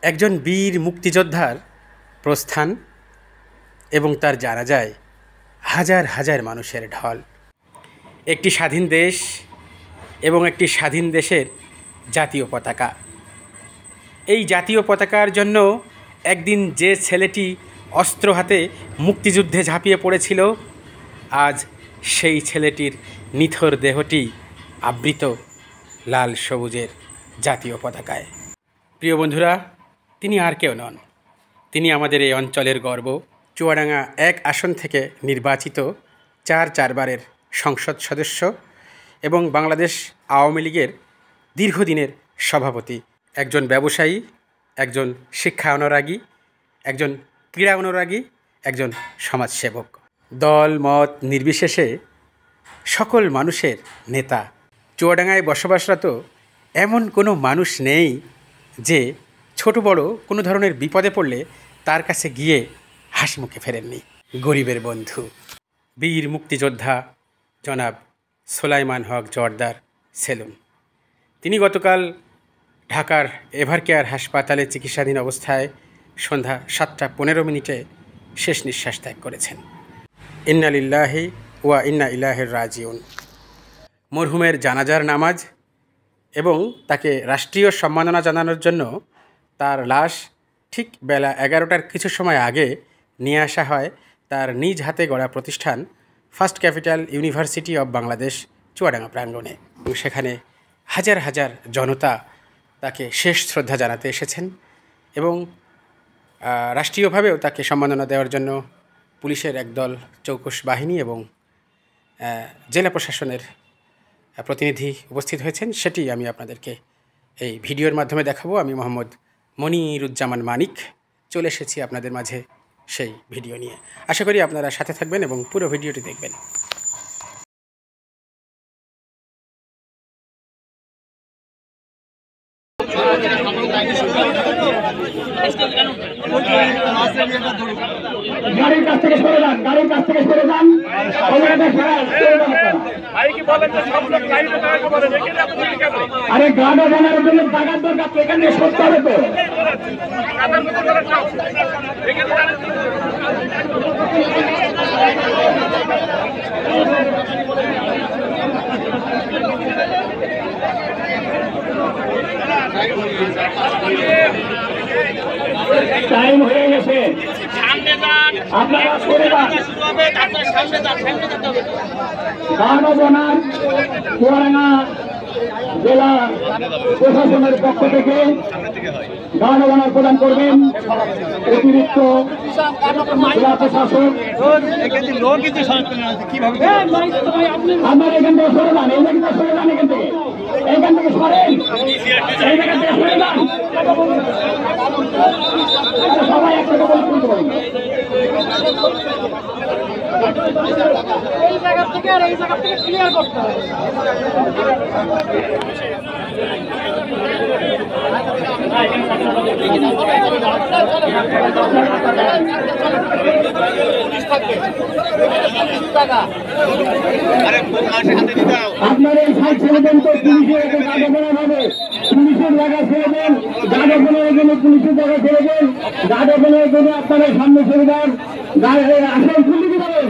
একজন বীর মুক্তিযোদ্ধার প্রস্থান এবং তার জানাজায় হাজার হাজার মানুষের ঢল। একটি স্বাধীন দেশ এবং একটি স্বাধীন দেশের জাতীয় পতাকা। এই জাতীয় পতাকার জন্য একদিন যে ছেলেটি অস্ত্র হাতে মুক্তিযুদ্ধে ঝাঁপিয়ে পড়েছিল, আজ সেই ছেলেটির নিথর দেহটি আবৃত লাল সবুজের জাতীয় পতাকায়। প্রিয় বন্ধুরা, তিনি আর কেউ নন, তিনি আমাদের এই অঞ্চলের গর্ব। চুয়াডাঙ্গা 1 আসন থেকে নির্বাচিত 4 বারের সংসদ সদস্য এবং বাংলাদেশ আওয়ামী লীগের দীর্ঘদিনের সভাপতি, একজন ব্যবসায়ী, একজন শিক্ষা অনুরাগী, একজন ক্রীড়া অনুরাগী, একজন সমাজসেবক। দল মত নির্বিশেষে সকল মানুষের নেতা। চুয়াডাঙ্গায় বসবাসরত এমন কোনো মানুষ নেই যে ছোট বড় কোনো ধরনের বিপদে পড়লে তার কাছে গিয়ে হাসি মুখে ফেরেননি। গরিবের বন্ধু বীর মুক্তিযোদ্ধা জনাব সোলাইমান হক জোয়ার্দার সেলুন, তিনি গতকাল ঢাকার এভারকেয়ার হাসপাতালে চিকিৎসাধীন অবস্থায় সন্ধ্যা 7:15 শেষ নিঃশ্বাস ত্যাগ করেছেন। ইন্না লিল্লাহি ওয়া ইন্না ইলাইহি রাজিউন। মরহুমের জানাজার নামাজ এবং তাকে রাষ্ট্রীয় সম্মাননা জানানোর জন্য তার লাশ ঠিক বেলা 11টার কিছু সময় আগে নিয়ে আসা হয় তার নিজ হাতে গড়া প্রতিষ্ঠান first capital university of Bangladesh Chuadanga প্রাঙ্গণে। এবং সেখানে হাজার হাজার জনতা তাকে শেষ শ্রদ্ধা জানাতে এসেছেন এবং রাষ্ট্রীয়ভাবেও তাকে সম্মাননা দেওয়ার জন্য পুলিশের একদল চৌকস বাহিনী এবং জেলা প্রশাসনের প্রতিনিধি উপস্থিত হয়েছেন। সেটি আমি আপনাদেরকে এই ভিডিওর মাধ্যমে দেখাবো। আমি মোহাম্মদ মনিরুজ্জামান মানিক চলে এসেছি আপনাদের মাঝে সেই ভিডিও নিয়ে। আশা করি আপনারা সাথে থাকবেন এবং পুরো ভিডিওটি দেখবেন। গাড়ির কাছ থেকে সরে যান, গাড়ির কাছ থেকে সরে যান। আরে গাড়ি বানানোর জন্য জায়গার দরকার, এখান থেকে সরতে হবে তো। টাইম হয়ে গেছে, আপনারা সরে যান। গানবনার চুয়াডাঙ্গা জেলা প্রশাসনের পক্ষ থেকে গানবনার প্রদান করবেন অতিরিক্ত জেলা প্রশাসক। আপনারা এখান থেকে সরে যান, এই জায়গাটা সরে যান, এখান থেকে সরেন, এই জায়গা থেকে সরে যান। সবাই একসাথে বলতে পারেন। এই জায়গা থেকে আর এই জায়গা থেকে ক্লিয়ার করতে হবে। আপনার এই সাইড ছেড়ে দেন তো, পুলিশের গাড়ি বলা হবে, পুলিশের জায়গা ছেড়ে দেন, গাড়ি বলার জন্য পুলিশের জায়গা ছেড়ে দেন, গাড়ি বলার জন্য আপনারা সামনে ছেড়ে দেন, আসেন পুলিশ করেন।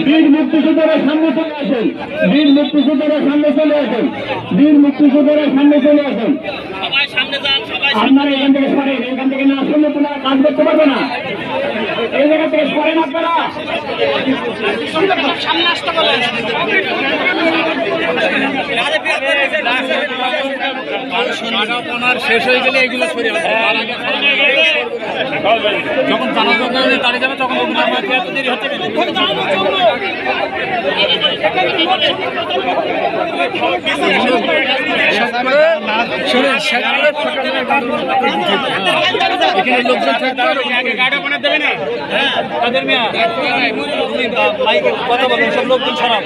বীর মুক্তিযোদ্ধারা সামনে চলে আসেন, বীর মুক্তিযোদ্ধারা সামনে চলে আসেন, বীর মুক্তিযোদ্ধারা সামনে চলে আসেন। আপনারা এখান থেকে সরেন, এখান থেকে না শুনলে তোমরা কাজ করতে পারবে না। এই জায়গা থেকে সরেন আপনারা, সামনে আসতে পারেন। শেষ হয়ে গেলে এগুলো সরে যখন জানাজা দাঁড়িয়ে যাবে তখন দেরি হচ্ছে। এখানে লোকজন দেবে না, তাদের মেয়া কথা বলেন, সব লোকজন খারাপ।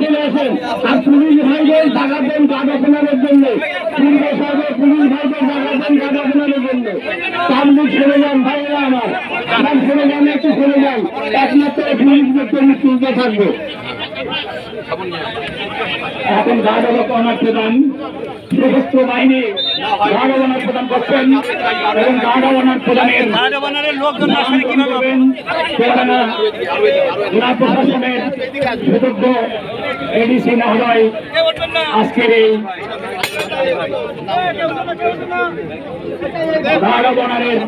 চলে আসেন আর পুলিশ ভাইদের জায়গা দেন জায়গা কেনার জন্য পুলিশ ভাইদের জায়গা দেন জায়গা কেনার জন্য পাবলিক চলে যান ভাইরা আমার চলে যান একটু চলে যান একমাত্র পুলিশ তুলতে থাকবে। এখন গার্ড অনার প্রদান সশস্ত্র বাহিনী গার্ড অনার প্রদান করছেন এবং গার্ড অনার প্রদানের লোকজন জেলা প্রশাসনের সুযোগ্য এডিসি মহোদয় আজকের এই গার্ড অনারের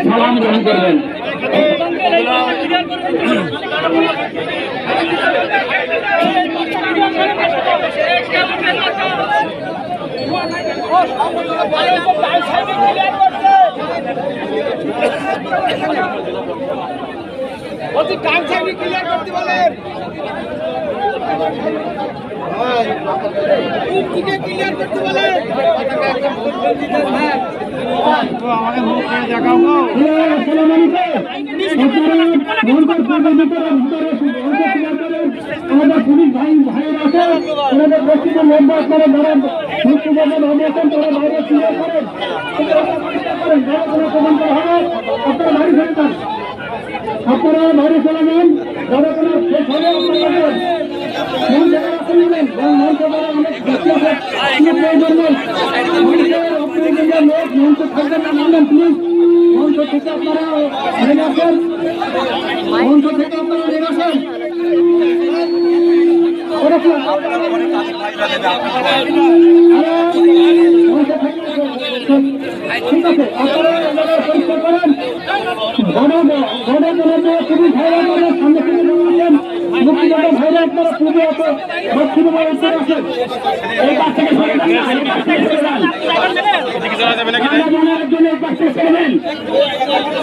সালাম গ্রহণ করবেন। টাইম সাইড ক্লিয়ার করতে বলেন, ক্লিয়ার করতে বলেন। আমাদের পুলিশ ভাই ভাইয়ের আছে ওনাদের বস্তিতে মেম্বার করে ধরেন মুক্তিযোদ্ধার অবস্থান তারা বাইরে ক্লিয়ার করেন হবে আপনারা বাড়ি ফেলে যান, আপনারা বাড়ি চলে যান যারা কোনো শেষ হলে মঞ্চ থেকে আপনারা নেমে আসেন, মঞ্চ থেকে আপনারা নেমে আসেন। ঠিক আছে আপনারা পরিষ্কার করেন খুবই ভাইরা সামনে থেকে আসেন মুক্তিযোদ্ধা ভাইরা আপনারা খুবই দক্ষিণ আসেন এই পাশ থেকে সরে যান না, এই পাশ থেকে সরে যান জন্য এই পাশ থেকে সরে যান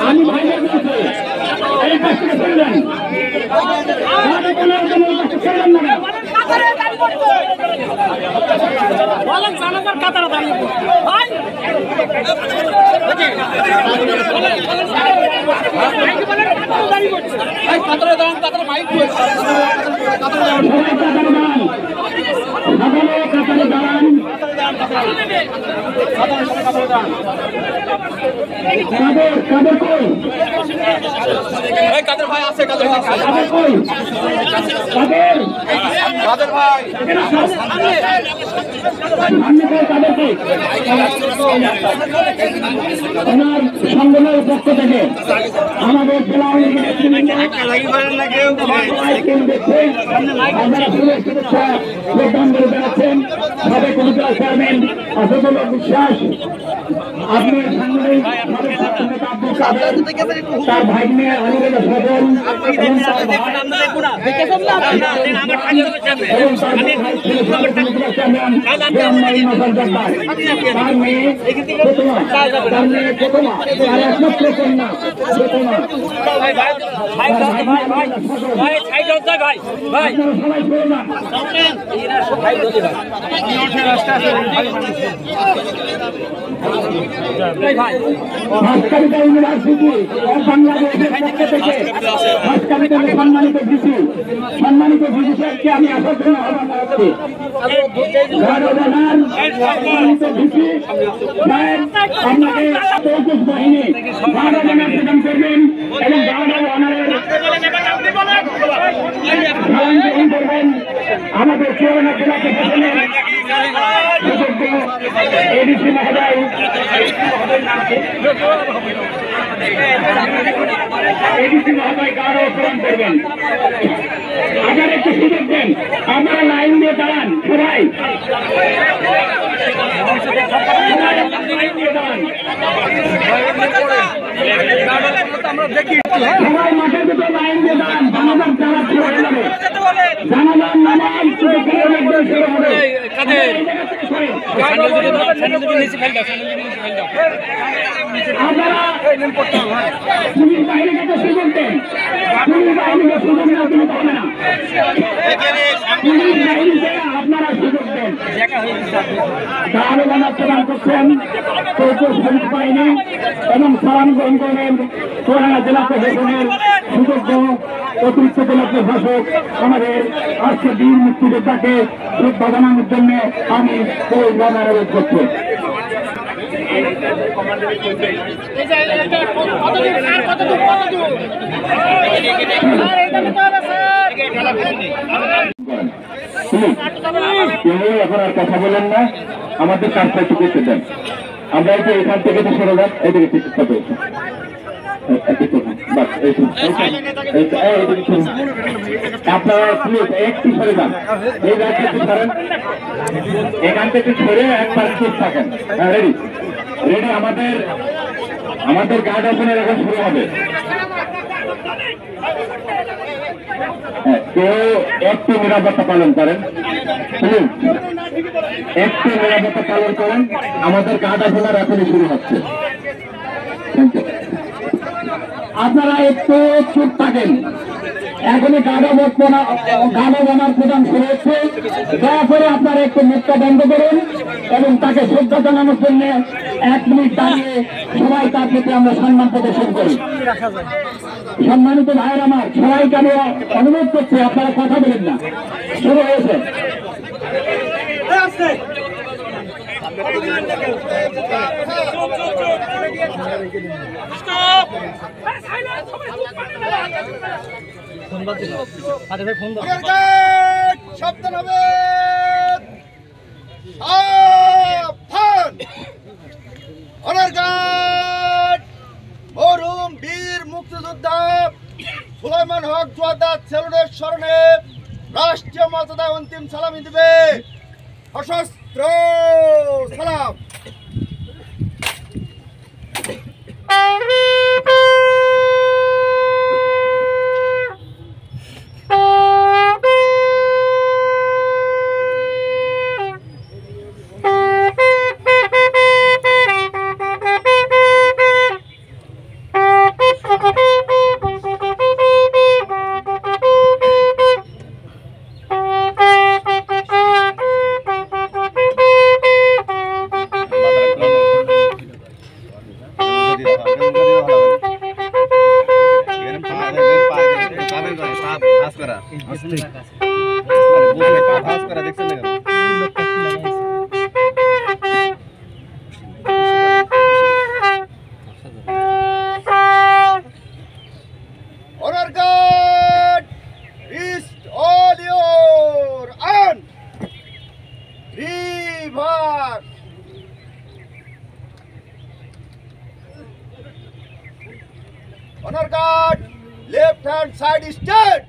আমি ভাইদের বলছি এই পাশ থেকে সরে যান কাদের ভাই আছে, কাদের ভাই ওনার সংগঠনের পক্ষ থেকে আমাদের জেলা বেড়াচ্ছেন সাবেক উপজেলা চেয়ারম্যান আসাদুল্লাহ বিশ্বাস, আপনার সাংগঠনিক আব্দুল কাদের, তার ভাগ্নে আনিরুল্লাহ সজল এবং তার ইউনিভার্সিটি বাংলাদেশের পক্ষ থেকে সম্মানিত ভিসি সাহেবকে আমি আসার জন্য আহ্বান জানাচ্ছি। সম্মানিত ভিসি সাহেব আপনাকে ২৪ বাহিনী গার্ড অনার প্রদান করবেন এবং গার্ড অনারের গ্রহণ করবেন আমাদের পুরোনো জেলা প্রশাসনের এডিসি মহোদয় এডিসি মহোদয় গার্ড প্রদান করবেন। আপনারা একটু সুযোগ দেন, আপনারা লাইন দিয়ে দাঁড়ান সবাই সবাই মাঠের ভিতরে লাইন দিয়ে দাঁড়ান, জানাজান চালা শুরু হয়ে যাবে, জানাজান নামাজ শুরু হবে। আপনারা পুলিশ বাহিনীকে সুযোগ দেন, পুলিশ বাহিনীকে সুযোগ না দিলে হবে না, পুলিশ বাহিনীকে আপনারা সুযোগ দেন। দারোগানা প্রদান করছেন চৌদ্দ পুলিশ বাহিনী এবং সালাম গ্রহণ করবেন চুয়াডাঙ্গা জেলা প্রশাসনের সুযোগ্য অতিরিক্ত জেলা প্রশাসক আমাদের আজকে বীর মুক্তিযোদ্ধাকে শ্রদ্ধা জানানোর জন্য আমি অনুরোধ করছি। এখন আর কথা বলেন না, আমাদের কাজটা একটু করতে দেন। আমরা একটু এখান থেকে তো সরে যান, এদিকে আপনারা একটু সরে যান, এই রাস্তা একটু সরেন, এখান থেকে সরে একবার চুপ থাকেন। রেডি রেডি, আমাদের গার্ড ওপেনের এখন শুরু হবে। কেউ একটু নিরাপত্তা পালন করেন, একটু নিরাপত্তা পালন করেন, আমাদের গার্ড ওপেনের এখনই শুরু হচ্ছে। আপনারা একটু চুপ থাকেন, এখনই গানবানার প্রদান শুরু হচ্ছে। দয়া করে আপনারা একটু মুখটা বন্ধ করুন এবং তাকে শ্রদ্ধা জানানোর জন্য 1 মিনিট দাঁড়িয়ে সবাই তার প্রতি আমরা সম্মান প্রদর্শন করি। সম্মানিত ভাইয়ের আমার, সবাইকে আমি অনুরোধ করছি আপনারা কথা বলেন না, শুরু হয়েছে। সাবধান হবে, সাবধান। অনার গার্ড মরহুম বীর মুক্তিযোদ্ধা সুলাইমান হক জোয়াদা সেলুনের স্মরণে রাষ্ট্রীয় মর্যাদায় অন্তিম সালামি দিবে। সশস্ত্র সালাম। Honor guard, east all your and river. Honor guard, left hand side is straight.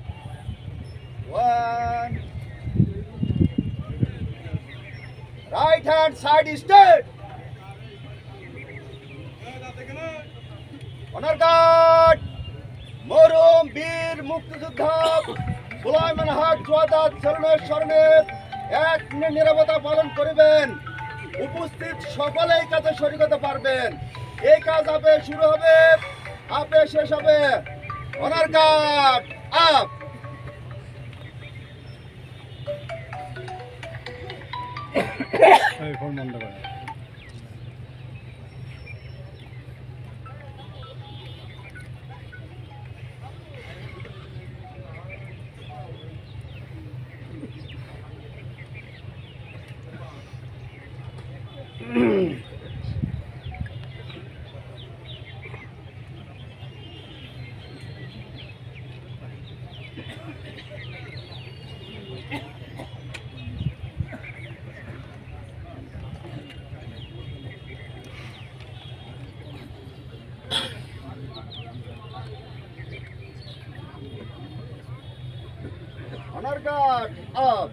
1. Right hand side is straight. Honor guard, মরহুম বীর মুক্তিযোদ্ধা সুলাইমান হক জোয়াদা সেলুনের স্মরণে 1 মিনিট নীরবতা পালন করবেন। উপস্থিত সকলেই কাজে শরীক হতে পারবেন। এই কাজ আপে শুরু হবে, আপে শেষ হবে। Honour guard up. Honour guard up.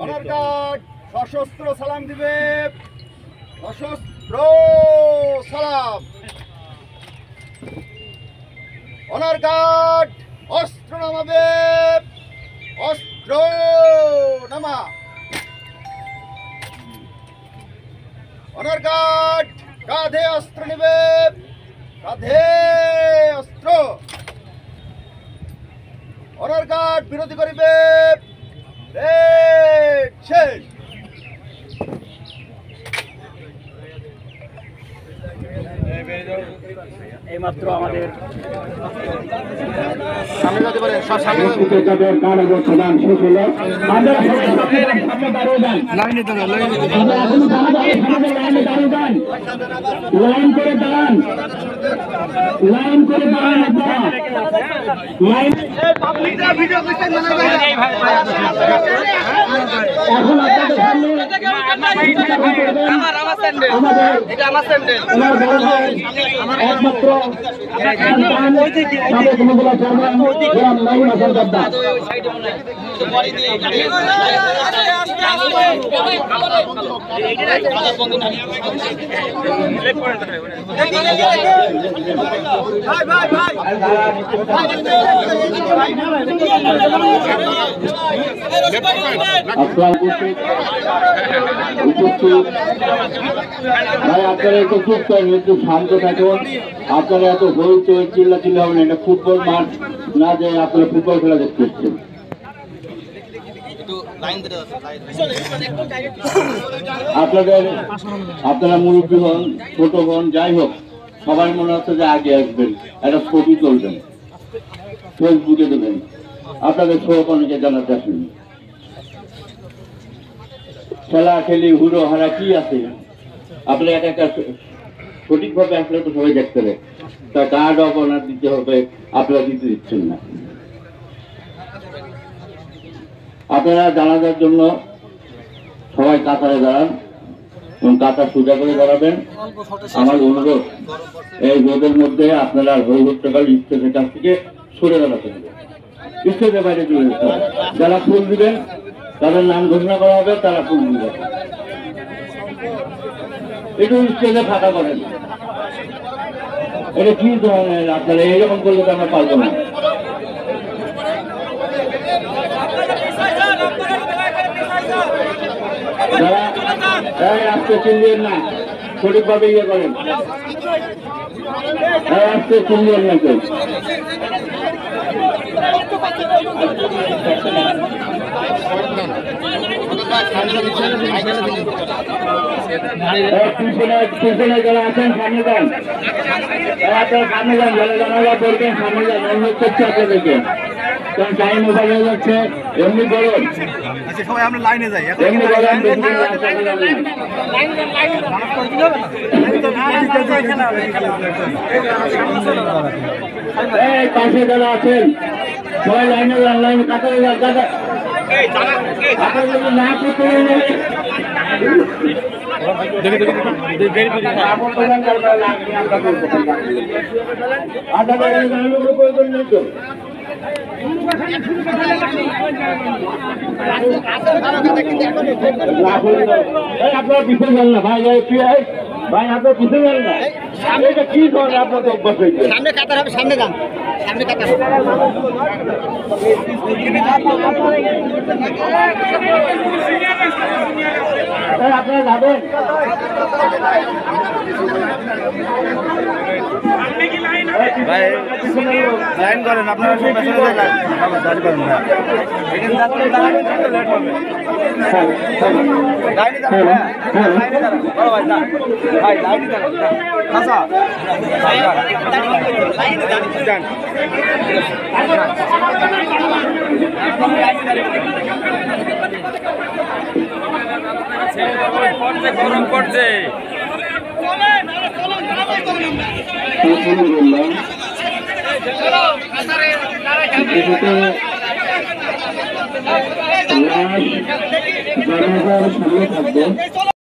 Honour guard সশস্ত্র সালাম দিবে। সশস্ত্র সালাম। অনার গার্ড অস্ত্র নামাবে। অস্ত্র নামা। অনার গার্ড কাঁধে অস্ত্র নেবে। কাঁধে অস্ত্র। অনার গার্ড বিরতি করিবে। শেষ। এইমাত্র আমাদের মুক্তিযোদ্ধাদের কারাগার প্রদান শেষ হলো। আপনারা সবাই সামনে দাঁড়িয়ে যান। আপনারা এখনো লাইনে দাঁড়িয়ে যান। লাইন করে দাঁড়ান। লাইন করে দাঁড়ান আপনারা। লাইন এখন আপনাদের সামনে আমার বড় ভাই একমাত্র সাবেক উপজেলা চেয়ারম্যান গোলাম নাইম হাসান জব্বার। ভাই আপনারা একটু চুপ করেন, একটু শান্ত থাকুন। আপনারা এত হইচই চিল্লাচিল্লি হবেন, এটা ফুটবল মাঠ না যে আপনারা ফুটবল খেলা দেখতে এসছেন। আপনারা মুরব্বী হন, ছোট হন, যাই হোক, সবাই মনে হচ্ছে যে আগে আসবেন, একটা ছবি তুলবেন, ফেসবুকে দেবেন। আপনাদের শোক অনেকে জানাতে আসেন। খেলা খেলি হুড়ো হারা কি আছে, আপনারা একটা সঠিকভাবে আসলে তো সবাই দেখতে হবে। তা গার্ড অফ অনার দিতে হবে, আপনারা দিতে দিচ্ছেন না। আপনারা জানাজার জন্য সবাই কাতারে দাঁড়ান এবং কাতার সোজা করে দাঁড়াবেন। আমার অনুরোধ, এই রোদের মধ্যে আপনারা হই হট্টগোল স্টেজের কাছ থেকে সরে দাঁড়াতে হবে, স্টেজের বাইরে চলে যেতে হবে। যারা ফুল দিবেন তাদের নাম ঘোষণা করা হবে, তারা ফুল দিবেন। একটু স্টেজে ফাঁকা করেন। এটা কি ধরনের, আপনারা এইরকম করলে তো আমরা পারবো না। আজকে চিনবেন না, সঠিকভাবে ইয়ে করেন। আজকে চিনবেন না কেউ। পিছনে যারা আছেন সামনে যান, সামনে যান, যারা জানালা করবেন সামনে যান। অনুরোধ করছি আপনাদেরকে, কারণ টাইম ওভার হয়ে যাচ্ছে। এমনি বলুন, সবাই আমরা লাইনে যাই। এমনি বলেন, এই পাশে যারা আছেন সবাই লাইনে যান, লাইনে কাতারে যান। দাদা আপনারা যদি না করতে আপনারা পিছিয়ে যান না ভাই, ভাই আপনার পিছিয়ে যান না। এটা কি ধরনের আপনাদের অভ্যাস হয়েছে? সামনে কাতার হবে, সামনে যান, সামনে কাতার হবে। আপনারা যাবেন, ভাই লাইন করেন, আপনারা সব পেছনে করেন না। এখানে যাত্রী দাঁড়াবেন, একটু লেট হবে। লাইনে দাঁড়ান, লাইনে দাঁড়ান, বড় ভাই যান, ভাই লাইনে দাঁড়ান, আচ্ছা ভাই লাইনে দাঁড়ান, যান। গরম পড়ছে। সামনে থাকবে।